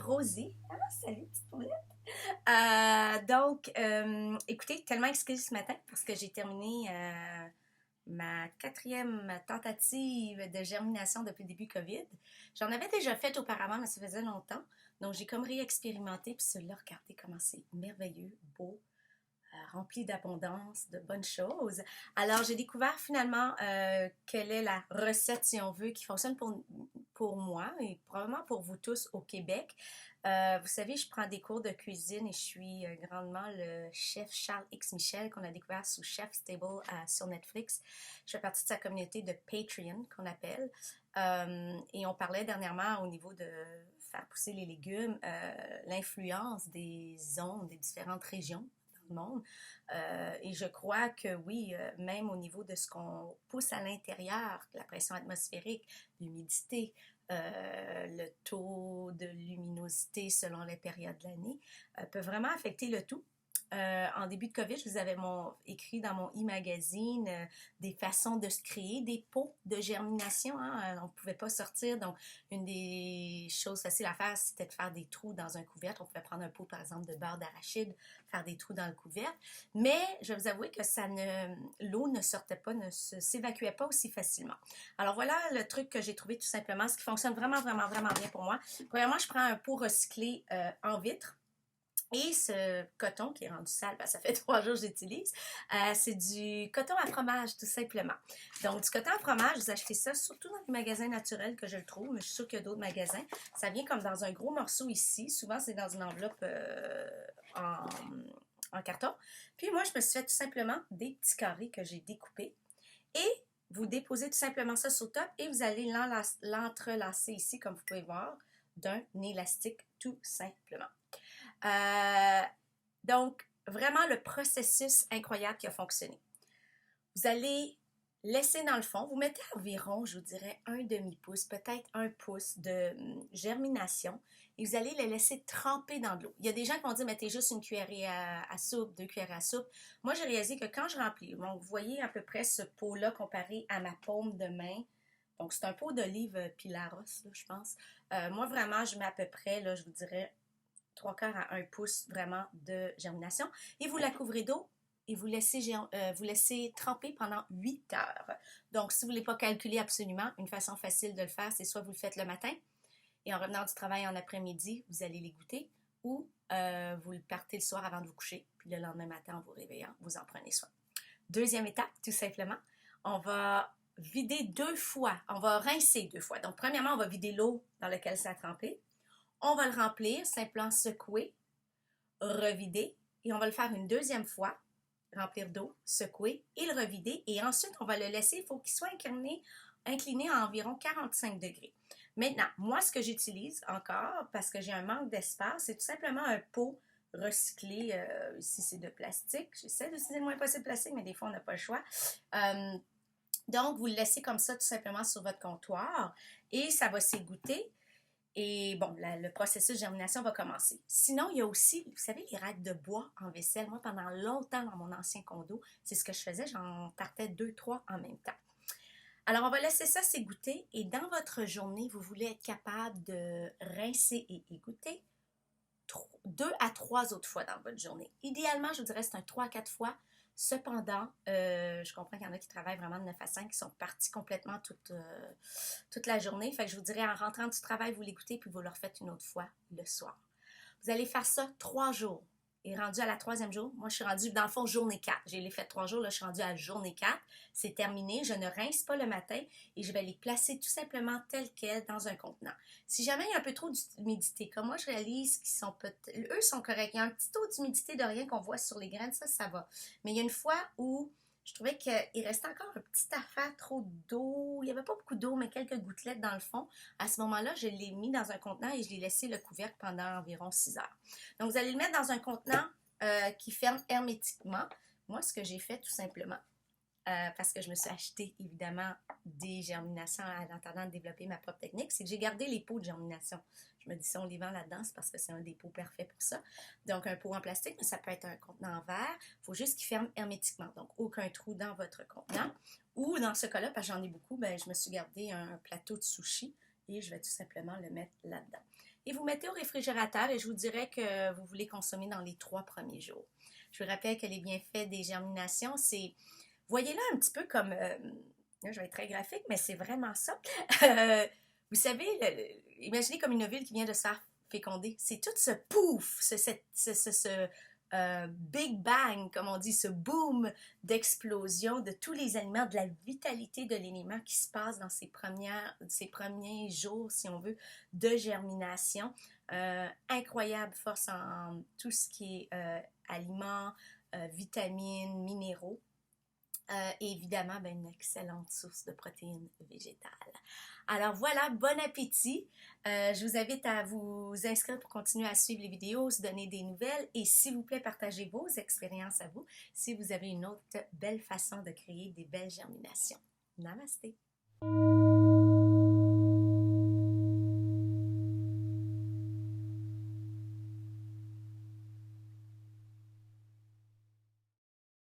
Rosie. Ah, salut, petite poulette. Écoutez, tellement excuse ce matin parce que j'ai terminé ma quatrième tentative de germination depuis le début COVID. J'en avais déjà fait auparavant, mais ça faisait longtemps. Donc, j'ai comme réexpérimenté, puis celui-là, regardez comment c'est merveilleux, beau, rempli d'abondance, de bonnes choses. Alors, j'ai découvert finalement quelle est la recette, si on veut, qui fonctionne pour moi et probablement pour vous tous au Québec. Vous savez, je prends des cours de cuisine et je suis grandement le chef Charles X. Michel qu'on a découvert sous Chef's Table sur Netflix. Je fais partie de sa communauté de Patreon qu'on appelle. Et on parlait dernièrement au niveau de faire pousser les légumes, l'influence des zones, des différentes régions le monde. Et je crois que oui, même au niveau de ce qu'on pousse à l'intérieur, la pression atmosphérique, l'humidité, le taux de luminosité selon les périodes de l'année, peut vraiment affecter le tout. En début de COVID, je vous avais écrit dans mon e-magazine des façons de se créer des pots de germination. Hein? On ne pouvait pas sortir. Donc, une des choses faciles à faire, c'était de faire des trous dans un couvercle. On pouvait prendre un pot, par exemple, de beurre d'arachide, faire des trous dans le couvercle. Mais je vais vous avouer que l'eau ne sortait pas, ne s'évacuait pas aussi facilement. Alors, voilà le truc que j'ai trouvé tout simplement, ce qui fonctionne vraiment, vraiment, vraiment bien pour moi. Premièrement, je prends un pot recyclé en vitre. Et ce coton qui est rendu sale, ça fait 3 jours que j'utilise, c'est du coton à fromage, tout simplement. Donc, du coton à fromage, vous achetez ça surtout dans les magasins naturels que je le trouve, mais je suis sûre qu'il y a d'autres magasins. Ça vient comme dans un gros morceau ici. Souvent, c'est dans une enveloppe en carton. Puis moi, je me suis fait tout simplement des petits carrés que j'ai découpés. Et vous déposez tout simplement ça sur le top et vous allez l'entrelacer ici, comme vous pouvez voir, d'un élastique tout simplement. Donc, vraiment le processus incroyable qui a fonctionné. Vous allez laisser dans le fond, vous mettez environ, je vous dirais, un demi-pouce, peut-être 1 pouce de germination et vous allez le laisser tremper dans de l'eau. Il y a des gens qui vont dire, mettez juste une cuillerée à soupe, 2 cuillerées à soupe. Moi, j'ai réalisé que quand je remplis, donc vous voyez à peu près ce pot-là comparé à ma paume de main. Donc, c'est un pot d'olive Pilaros, là, je pense. Moi, vraiment, je mets à peu près, là, je vous dirais, 3/4 à 1 pouce vraiment de germination. Et vous la couvrez d'eau et vous laissez tremper pendant 8 heures. Donc, si vous ne voulez pas calculer absolument, une façon facile de le faire, c'est soit vous le faites le matin et en revenant du travail en après-midi, vous allez les goûter ou vous le partez le soir avant de vous coucher. Puis le lendemain matin, en vous réveillant, vous en prenez soin. Deuxième étape, tout simplement, on va vider 2 fois. On va rincer 2 fois. Donc, premièrement, on va vider l'eau dans laquelle ça a trempé. On va le remplir, simplement secouer, revider, et on va le faire une deuxième fois, remplir d'eau, secouer et le revider. Et ensuite, on va le laisser, il faut qu'il soit incliné à environ 45 degrés. Maintenant, moi, ce que j'utilise encore, parce que j'ai un manque d'espace, c'est tout simplement un pot recyclé. Ici, c'est de plastique. J'essaie d'utiliser le moins possible de plastique, mais des fois, on n'a pas le choix. Donc, vous le laissez comme ça, tout simplement, sur votre comptoir et ça va s'égoutter. Et bon, le processus de germination va commencer. Sinon, il y a aussi, vous savez, les racks de bois en vaisselle. Moi, pendant longtemps, dans mon ancien condo, c'est ce que je faisais. J'en partais 2, 3 en même temps. Alors, on va laisser ça s'égoutter. Et dans votre journée, vous voulez être capable de rincer et égoutter 2 à 3 autres fois dans votre journée. Idéalement, je vous dirais, c'est un 3 à 4 fois. Cependant, je comprends qu'il y en a qui travaillent vraiment de 9 à 5, qui sont partis complètement toute la journée. Fait que je vous dirais, en rentrant du travail, vous l'écoutez, puis vous le refaites une autre fois le soir. Vous allez faire ça 3 jours. Et rendu à la 3e jour, moi je suis rendue dans le fond journée 4. J'ai les fait 3 jours, là je suis rendue à la journée 4. C'est terminé, je ne rince pas le matin et je vais les placer tout simplement tels quels dans un contenant. Si jamais il y a un peu trop d'humidité, comme moi je réalise qu'ils sont eux sont corrects. Il y a un petit taux d'humidité de rien qu'on voit sur les graines, ça va. Mais il y a une fois où je trouvais qu'il restait encore un petit affaire trop d'eau. Il n'y avait pas beaucoup d'eau, mais quelques gouttelettes dans le fond. À ce moment-là, je l'ai mis dans un contenant et je l'ai laissé le couvercle pendant environ 6 heures. Donc, vous allez le mettre dans un contenant qui ferme hermétiquement. Moi, ce que j'ai fait tout simplement, parce que je me suis acheté évidemment des germinations en attendant de développer ma propre technique, c'est que j'ai gardé les pots de germination. Je me dis, si on les vend là-dedans, c'est parce que c'est un des pots parfaits pour ça. Donc, un pot en plastique, mais ça peut être un contenant en verre. Il faut juste qu'il ferme hermétiquement. Donc, aucun trou dans votre contenant. Ou, dans ce cas-là, parce que j'en ai beaucoup, je me suis gardé un plateau de sushi et je vais tout simplement le mettre là-dedans. et vous mettez au réfrigérateur et je vous dirais que vous voulez consommer dans les 3 premiers jours. Je vous rappelle que les bienfaits des germinations, c'est, voyez-le un petit peu comme, là je vais être très graphique, mais c'est vraiment ça. Vous savez, imaginez comme une ovule qui vient de se faire féconder. C'est tout ce pouf, ce big bang, comme on dit, ce boom d'explosion de tous les aliments, de la vitalité de l'aliment qui se passe dans ces premiers jours, si on veut, de germination. Incroyable force en tout ce qui est aliments, vitamines, minéraux. Et évidemment, ben, une excellente source de protéines végétales. Alors voilà, bon appétit. Je vous invite à vous inscrire pour continuer à suivre les vidéos, se donner des nouvelles et s'il vous plaît, partagez vos expériences à vous si vous avez une autre belle façon de créer des belles germinations. Namasté!